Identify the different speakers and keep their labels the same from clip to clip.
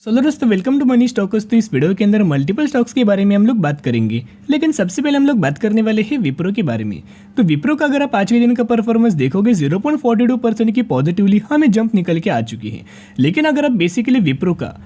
Speaker 1: Solo दोस्तों, welcome to money stocks. तो इस वीडियो के अंदर मल्टीपल स्टॉक्स के बारे में हम लोग बात करेंगे, लेकिन सबसे पहले हम लोग बात करने वाले हैं विप्रो के बारे में। तो विप्रो का अगर आप आज के दिन का परफॉर्मेंस देखोगे 0.42% की पॉजिटिवली हमें जंप निकल के आ चुकी है। लेकिन अगर आप बेसिकली विप्रो का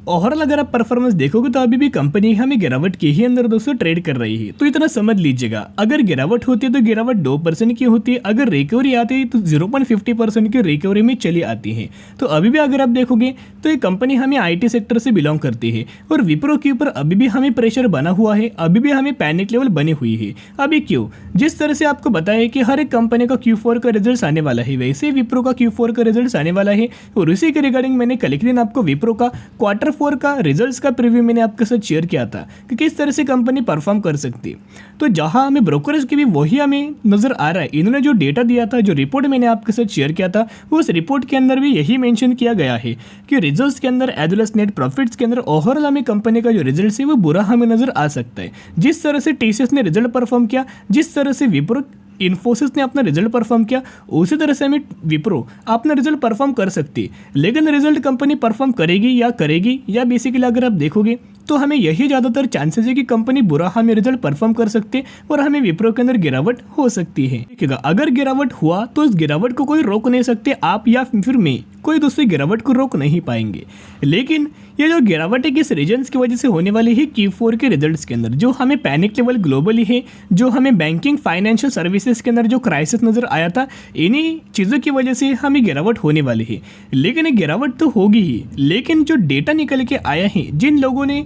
Speaker 1: ओवरऑल अगर आप परफॉर्मेंस देखोगे तो अभी भी कंपनी हमें गिरावट के ही अंदर दोस्तों ट्रेड कर रही है। तो इतना समझ लीजिएगा, अगर गिरावट होती है तो गिरावट 2% की होती है, अगर रिकवरी आती है तो 0.50% की रिकवरी में चली आती है। तो अभी भी अगर आप देखोगे तो ये कंपनी हमें आईटी सेक्टर से बिलोंग करती है और विप्रो के ऊपर अभी भी हमें प्रेशर बना हुआ है, अभी भी हमें पैनिक लेवल बनी हुई है। अभी क्यों? जिस तरह से आपको बताया कि हर एक कंपनी का Q4 का रिजल्ट आने वाला है, वैसे विप्रो का Q4 का रिजल्ट आने वाला है। और उसी के रिगार्डिंग मैंने कल के दिन आपको विप्रो का Q4 का रिजल्ट्स का प्रीव्यू मैंने आपके साथ शेयर किया था कि किस तरह से कंपनी परफॉर्म कर सकती है। तो जहां हमें ब्रोकरेज की भी वही हमें नजर आ रहा है। इन्होंने जो डेटा दिया था, जो रिपोर्ट मैंने आपके साथ शेयर किया था, उस रिपोर्ट के अंदर भी यही मेंशन किया गया है कि रिजल्ट्स के अंदर as well as net profits के अंदर ओवरऑल हमें कंपनी का जो रिजल्ट है वो बुरा हमें नजर आ सकता है। जिस तरह से टीसीएस ने रिजल्ट परफॉर्म किया, जिस तरह से विप्रो इन्फोसिस ने अपना रिजल्ट परफॉर्म किया, उसी तरह से हमें विप्रो अपना रिजल्ट परफॉर्म कर सकती है। लेकिन रिजल्ट कंपनी परफॉर्म करेगी या बेसिकली अगर आप देखोगे तो हमें यही ज़्यादातर चांसेस है कि कंपनी बुरा हमें रिजल्ट परफॉर्म कर सकते हैं और हमें विप्रो के अंदर गिरावट हो सकती है। देखिएगा, अगर गिरावट हुआ तो इस गिरावट को कोई रोक नहीं सकते, आप या फिर मैं, कोई दूसरी गिरावट को रोक नहीं पाएंगे। लेकिन ये जो गिरावट है किस रीजन्स की वजह से होने वाली है, Q4 के रिजल्ट्स के अंदर जो हमें पैनिक लेवल ग्लोबली है, जो हमें बैंकिंग फाइनेंशियल सर्विसेज के अंदर जो क्राइसिस नजर आया था, इन्हीं चीज़ों की वजह से हमें गिरावट होने वाली है। लेकिन ये गिरावट तो होगी ही, लेकिन जो डेटा निकल के आया है, जिन लोगों ने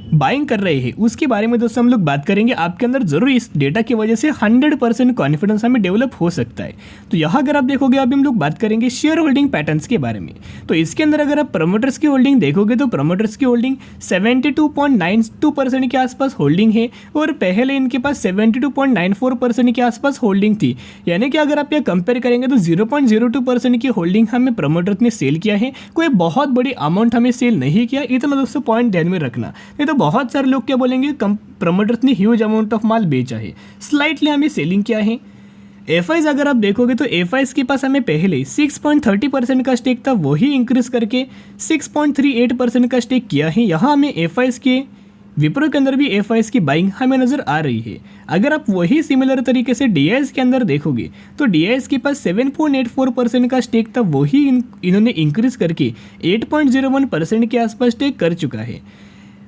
Speaker 1: बाइंग कर रहे हैं, उसके बारे में दोस्तों हम लोग बात करेंगे। आपके अंदर जरूर इस डेटा की वजह से 100% कॉन्फिडेंस हमें डेवलप हो सकता है। तो यहाँ अगर आप देखोगे, अभी हम लोग बात करेंगे शेयर होल्डिंग पैटर्न्स के बारे में। तो इसके अंदर अगर आप प्रमोटर्स की होल्डिंग देखोगे तो प्रमोटर्स की होल्डिंग 72.92% के आसपास होल्डिंग है और पहले इनके पास 72.94% के आसपास होल्डिंग थी। यानी कि अगर आप यह कंपेयर करेंगे तो 0.02% की होल्डिंग हमें प्रमोटर्स ने सेल किया है। कोई बहुत बड़ी अमाउंट हमें सेल नहीं किया, इतना दोस्तों पॉइंट ध्यान में रखना। नहीं तो बहुत सारे लोग क्या बोलेंगे, प्रमोटर्स ने ह्यूज अमाउंट ऑफ माल बेचा है, स्लाइटली हमें सेलिंग किया है। एफआईज अगर आप देखोगे तो एफआईज के पास हमें पहले 6.30% का स्टेक था, वही इंक्रीज करके 6.38% का स्टेक किया है। यहाँ हमें एफआईज के विप्रो के अंदर भी एफआईज की बाइंग हमें नजर आ रही है। अगर आप वही सिमिलर तरीके से डीआईएस के अंदर देखोगे तो डीआईएस के पास 7.84% का स्टेक था, वही इन्होंने इंक्रीज करके 8.01% के आसपास स्टेक कर चुका है।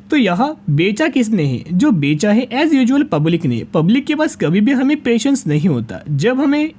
Speaker 1: तो यहाँ बेचा किसने है? जो बेचा है एज यूजुअल पब्लिक ने। पब्लिक के पास कभी भी हमें पेशेंस नहीं होता। जब हमें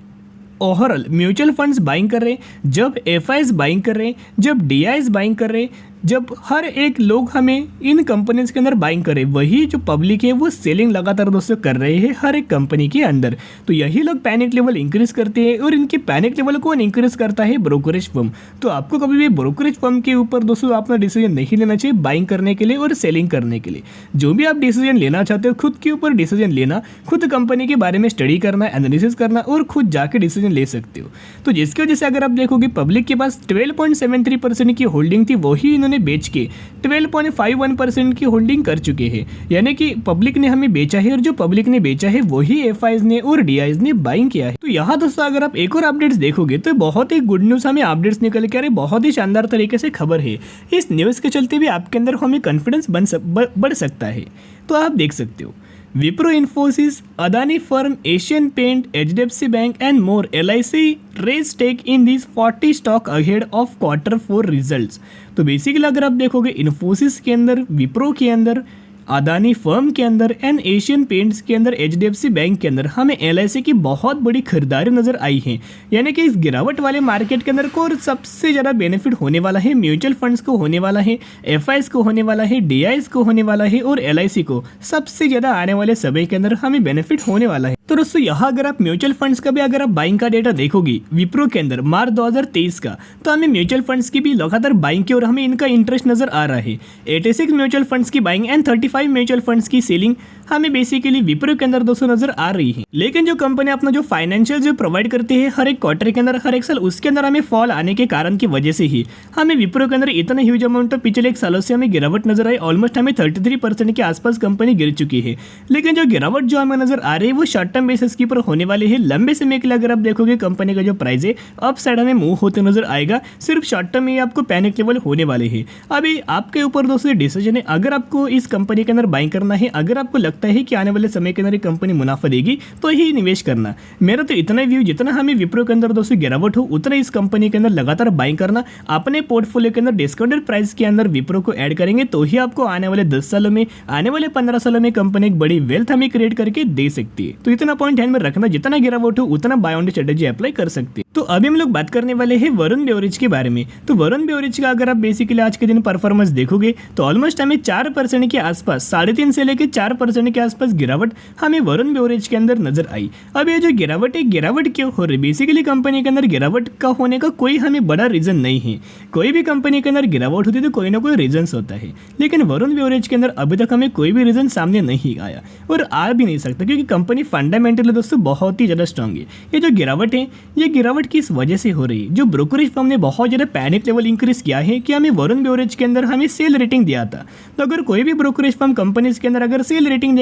Speaker 1: ओवरऑल म्यूचुअल फंड्स बाइंग कर रहे हैं, जब एफआईज बाइंग कर रहे हैं, जब डीआईएस बाइंग कर रहे हैं, जब हर एक लोग हमें इन कंपनीज के अंदर बाइंग करे, वही जो पब्लिक है वो सेलिंग लगातार दोस्तों कर रहे हैं हर एक कंपनी के अंदर। तो यही लोग पैनिक लेवल इंक्रीज करते हैं और इनके पैनिक लेवल कौन इंक्रीज करता है? Brokerage firm. तो आपको कभी भी ब्रोकरेज फर्म के ऊपर दोस्तों अपना डिसीजन नहीं लेना चाहिए बाइंग करने के लिए और सेलिंग करने के लिए। जो भी आप डिसीजन लेना चाहते हो, खुद के ऊपर डिसीजन लेना, खुद कंपनी के बारे में स्टडी करना, एनालिसिस करना और खुद जाके डिसीजन ले सकते हो। तो जिसकी वजह से अगर आप देखोगे पब्लिक के पास 12.73% की होल्डिंग थी, वही इन्होंने बेच के 12.51% की होल्डिंग कर चुके हैं। यानी कि पब्लिक ने हमें बेचा है और जो पब्लिक ने बेचा है वही एफआईज ने और डीआईएस ने बाइंग किया है। तो यहाँ दोस्तों अगर आप एक और अपडेट्स देखोगे तो बहुत ही गुड न्यूज हमें अपडेट्स निकल के आ रहे, बहुत ही शानदार तरीके से खबर है। इस न्यूज़ के चलते भी आपके अंदर हमें कॉन्फिडेंस बढ़ सकता है। तो आप देख सकते हो Wipro, Infosys, Adani firm, Asian paint, HDFC bank and more LIC raise stake in these 40 stock ahead of Q4 results। तो बेसिकली अगर आप देखोगे इन्फोसिस के अंदर, विप्रो के अंदर, अदानी फर्म के अंदर एंड एशियन पेंट्स के अंदर, एचडीएफसी बैंक के अंदर हमें LIC की बहुत बड़ी खरीदारी नजर आई है। यानी कि इस गिरावट वाले मार्केट के अंदर को सबसे ज़्यादा बेनिफिट होने वाला है म्यूचुअल फंड्स को, होने वाला है एफआईज को, होने वाला है डीआईएस को, होने वाला है और LIC को। सबसे ज़्यादा आने वाले समय के अंदर हमें बेनिफिट होने वाला है। तो दोस्तों यहाँ अगर आप म्यूचुअल फंड्स का भी अगर आप बाइंग का डेटा देखोगे विप्रो के अंदर मार्च 2023 का, तो हमें म्यूचुअल फंड्स की भी लगातार बाइंग की और हमें इनका इंटरेस्ट नजर आ रहा है। 86 म्यूचुअल फंड्स की बाइंग एंड 35 म्यूचुअल फंड्स की सेलिंग हमें बेसिकली विप्रो के अंदर दोस्तों नजर आ रही है। लेकिन जो कंपनी अपना जो फाइनेंशियल जो प्रोवाइड करती है हर एक क्वार्टर के अंदर, हर एक साल, उसके अंदर हमें फॉल आने के कारण की वजह से ही हमें विप्रो के अंदर इतना ह्यूज अमाउंट, तो पिछले एक सालों से हमें गिरावट नजर आई। ऑलमोस्ट हमें 33% के आसपास कंपनी गिर चुकी है। लेकिन जो गिरावट जो हमें नजर आ रही है वो शॉर्ट टर्म बेसिस के ऊपर होने वाले हैं। लंबे समय के लिए अगर आप देखोगे कंपनी का जो प्राइस है अप साइड हमें मूव होते नजर आएगा। सिर्फ शॉर्ट टर्म में आपको पैनिक लेवल होने वाले हैं। अभी आपके ऊपर दोस्तों डिसीजन है, अगर आपको इस कंपनी के अंदर बाइंग करना है, अगर आपको लगता है कि आने वाले समय के अंदर कंपनी मुनाफा देगी तो ही निवेश करना। मेरा तो इतना व्यू, जितना हमें विप्रो के अंदर दोस्तों गिरावट हो उतना इस कंपनी के अंदर लगातार बाइंग करना। अपने पोर्टफोलियो के अंदर डिस्काउंटेड प्राइस के अंदर विप्रो को ऐड करेंगे तो ही आपको आने वाले 10 सालों में, आने वाले 15 सालों में कंपनी एक बड़ी वेल्थ हमें क्रिएट करके दे सकती है। तो इतना पॉइंट ध्यान में रखना, जितना गिरावट हो उतना बाय ऑन स्ट्रेटेजी अप्लाई कर सकते हैं। तो अभी हम लोग बात करने वाले हैं वरुण बेवरेज के बारे में। तो वरुण बेवरेज का अगर आप बेसिकली आज के दिन परफॉर्मेंस देखोगे तो ऑलमोस्ट हमें 4% के आसपास, 3.5 से लेकर 4% के आसपास गिरावट हमें वरुण बेवरेज के अंदर नजर आई। अब ये जो गिरावट है, गिरावट क्यों हो रही है? बेसिकली कंपनी के अंदर गिरावट का होने का कोई हमें बड़ा रीजन नहीं है। कोई भी कंपनी के अंदर गिरावट होती है तो कोई ना कोई रीजन होता है, लेकिन वरुण बेवरेज के अंदर अभी तक हमें कोई भी रीजन सामने नहीं आया और आ भी नहीं सकता, क्योंकि कंपनी फंडामेंटली दोस्तों बहुत ही ज़्यादा स्ट्रांग है। ये जो गिरावट है, ये गिरावट किस वजह से हो रही है? जो ब्रोकरेज फर्म ने बहुत ज़्यादा पैनिक लेवल इंक्रीज किया है कि हमें वरुण बेवरेज के अंदर हमें सेल रेटिंग दिया था। तो अगर कोई भी ब्रोकरेज फर्म कंपनीज के अंदर अगर सेल रेटिंग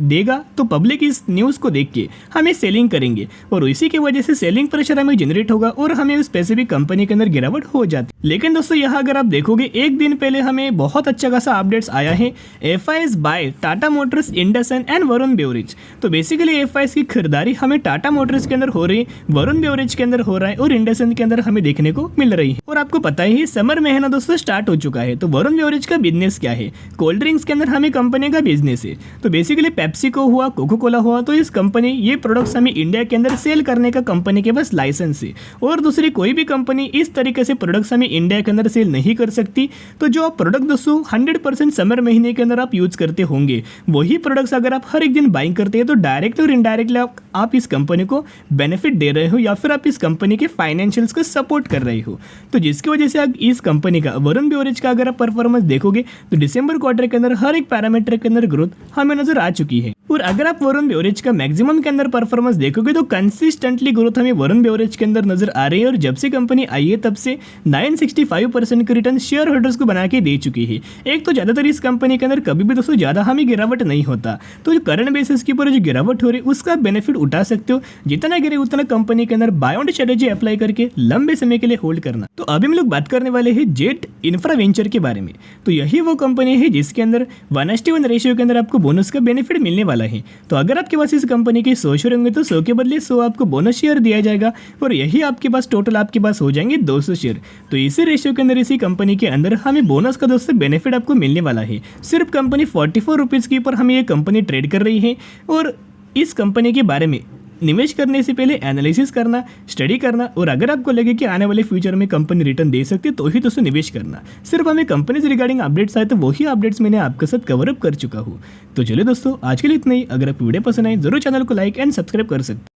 Speaker 1: देगा तो पब्लिक इस न्यूज़ को देख के हमें सेलिंग करेंगे और इसी की वजह से सेलिंग प्रेशर हमें जनरेट होगा और हमें उस स्पेसिफिक कंपनी के अंदर गिरावट हो जाती। लेकिन दोस्तों यहाँ अगर आप देखोगे एक दिन पहले हमें बहुत अच्छा खासा अपडेट्स आया है, FIS बाय टाटा मोटर्स, इंडसन एंड वरुण बेवरेज। तो बेसिकली FIS की खरीदारी हमें टाटा मोटर्स के अंदर हो रही है, वरुण बेवरेज के अंदर हो रहा है और इंडसन के अंदर हमें देखने को मिल रही है। और आपको पता ही समर महीना दोस्तों स्टार्ट हो चुका है। तो वरुण बेवरेज का बिजनेस क्या है? कोल्ड ड्रिंक्स के अंदर हमें कंपनी का बिजनेस है। तो बेसिकली पेप्सिको हुआ, कोको कोला हुआ, तो इस कंपनी ये प्रोडक्ट्स हमें इंडिया के अंदर सेल करने का कंपनी के पास लाइसेंस है और दूसरी कोई भी कंपनी इस तरीके से प्रोडक्ट्स हमें इंडिया के अंदर सेल नहीं कर सकती। तो जो आप प्रोडक्ट दोस्तों 100% समर महीने के अंदर आप यूज करते होंगे, वही प्रोडक्ट्स अगर आप हर एक दिन बाइंग करते हैं तो डायरेक्ट और इनडायरेक्टली आप इस कंपनी को बेनिफिट दे रहे हो या फिर आप इस कंपनी के फाइनेंशियल्स को सपोर्ट कर रहे हो। तो जिसकी वजह से आप इस कंपनी का, वरुण बेवरेज का अगर आप परफॉर्मेंस देखोगे तो दिसंबर क्वार्टर के अंदर हर एक पैरामीटर के अंदर ग्रोथ हमें नजर आ चुकी है। और अगर आप वरुण बेवरेज का मैक्सिमम के अंदर परफॉर्मेंस देखोगे तो कंसिस्टेंटली ग्रोथ हमें वरुण बेवरेज के अंदर नजर आ रही है और जब से कंपनी आई है तब से 965% के रिटर्न शेयर होल्डर्स को बना के दे चुकी है। एक तो ज्यादातर इस कंपनी के अंदर कभी भी दोस्तों ज्यादा हमें गिरावट नहीं होता, तो जो करंट बेसिस के ऊपर जो गिरावट हो रही है उसका बेनिफिट उठा सकते हो। जितना गिरे उतना कंपनी के अंदर बाय ऑन स्ट्रेटेजी अप्लाई करके लंबे समय के लिए होल्ड करना। तो अभी हम लोग बात करने वाले हैं जेट इंफ्रा वेंचर के बारे में। तो यही वो कंपनी है जिसके अंदर 1:1 रेशियो के अंदर आपको बोनस का बेनिफिट मिलने वाला है। तो अगर आपके पास इस कंपनी के 100 शेयर होंगे तो 100 के बदले 100 आपको बोनस शेयर दिया जाएगा और यही आपके पास टोटल आपके पास हो जाएंगे 200 शेयर। तो इसी रेशियो के अंदर, इसी कंपनी के अंदर हमें बोनस का दोस्तों बेनिफिट आपको मिलने वाला है। सिर्फ कंपनी 44 रुपीज़ के ऊपर हमें ये कंपनी ट्रेड कर रही है और इस कंपनी के बारे में निवेश करने से पहले एनालिसिस करना, स्टडी करना और अगर आपको लगे कि आने वाले फ्यूचर में कंपनी रिटर्न दे सकती है तो ही दोस्तों निवेश करना। सिर्फ हमें कंपनी से रिगार्डिंग अपडेट्स आए तो वही अपडेट्स मैंने आपके साथ कवर अप कर चुका हूँ। तो चलिए दोस्तों आज के लिए इतना ही। अगर आपको वीडियो पसंद आए जरूर चैनल को लाइक एंड सब्सक्राइब कर सकते हैं।